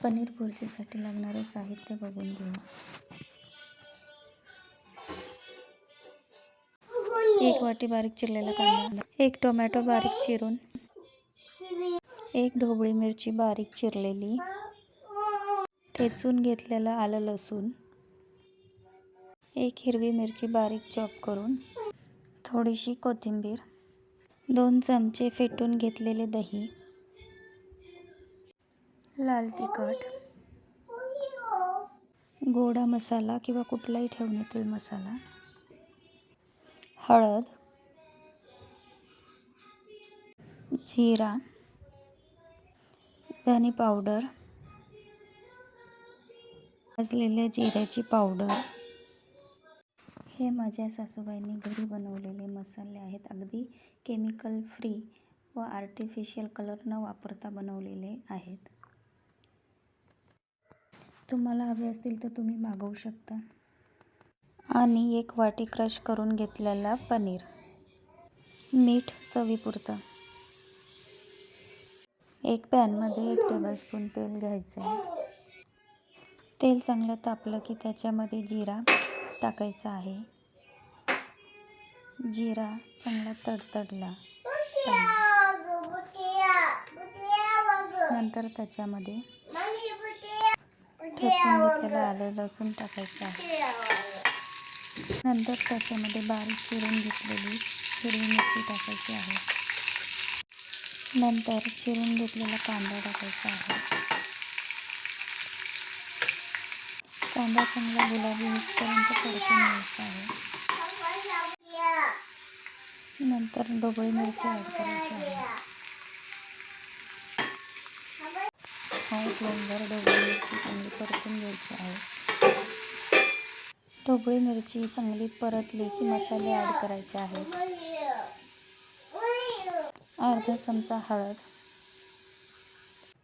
पनीर भुर्जीसाठी लागणारे साहित्य बघून घेऊ. 1 वाटी बारीक चिरलेला कांदा, 1 टोमॅटो बारीक चिरून, 1 ढोबळी मिरची बारीक चिरलेली, ठेचून घेतलेलं आलं लसूण, 1 हिरवी मिरची बारीक चॉप करून, थोडीशी कोथिंबीर, 2 चमचे फेटून घेतलेले दही, लाल तिखट, गोडा मसाला किंवा कुठलाही ठेवून येतील मसाला, हळद, जिरा, धने पावडर, भाजलेल्या जिऱ्याची पावडर. हे माझ्या सासूबाईंनी घरी बनवलेले मसाले आहेत. अगदी केमिकल फ्री व आर्टिफिशियल कलर न वापरता बनवलेले आहेत. तुम्हाला हवे असतील तर तुम्ही मागवू शकता. आणि 1 वाटी क्रश करून घेतलेला पनीर, मीठ चवीपुरतं. एक पॅनमध्ये 1 टेबलस्पून तेल घ्यायचं आहे. तेल चांगलं तापलं की त्याच्यामध्ये जिरा टाकायचा आहे. जिरा चांगला तडतडला नंतर त्याच्यामध्ये ठेचून घेतलेलं आलं लसूण टाकायचं आहे. नंतर त्याच्यामध्ये बारीक चिरून घेतलेली हिरवी मिरची टाकायची आहे. नंतर चिरून घेतलेला कांदा टाकायचा आहे. कांदा चांगला गुलाबी होईपर्यंत परतून घ्यायचा आहे. नंतर ढोबळी मिरची ॲड करायची आहे. हाय फ्लेमवर ढोबळी मिरची चांगली परतून घ्यायची आहे. ढोबळी मिरची चांगली परतली की मसाले ॲड करायचे आहेत. अर्धा चमचा हळद,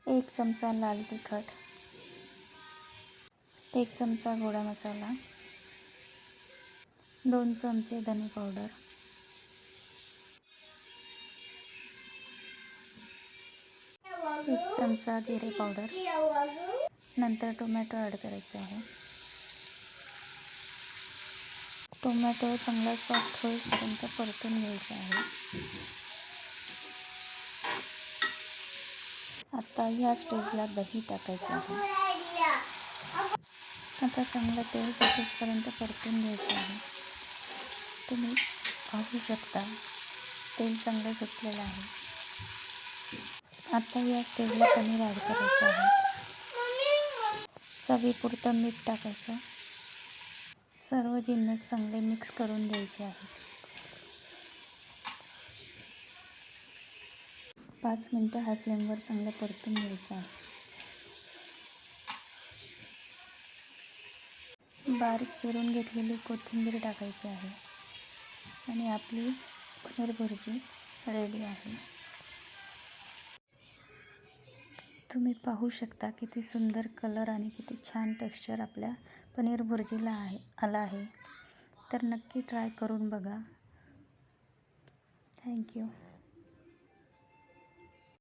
1 चमचा लाल तिखट, 1 चमचा गोडा मसाला, 2 चमचे धने पावडर, 1 चमचा जिरे पावडर. नंतर टोमॅटो ॲड करायचा आहे. टोमॅटो चांगला सॉफ्ट होईपर्यंत परतून घ्यायचा आहे. आता या स्टेजला दही टाकायचं आहे. आता चांगलं तेल सुटेपर्यंत परतून घ्यायचं आहे. तुम्ही पाहू शकता तेल चांगलं सुटलेलं आहे. आता या स्टेजला पनीर ॲड करायचं आहे. चवीपुरतं मीठ टाकायचं. सर्व जिन्नस चांगले मिक्स करून घ्यायचे आहेत. 5 मिनिटं हाय फ्लेमवर चांगलं परतून घ्यायचं आहे. बारीक चिरून घेतलेली कोथिंबीर टाकायची आहे. आणि आपली पनीर भुर्जी रेडी आहे. तुम्ही पाहू शकता किती सुंदर कलर आणि किती छान टेक्स्चर आपल्या पनीर भुर्जीला आला आहे. तर नक्की ट्राय करून बघा. थँक्यू.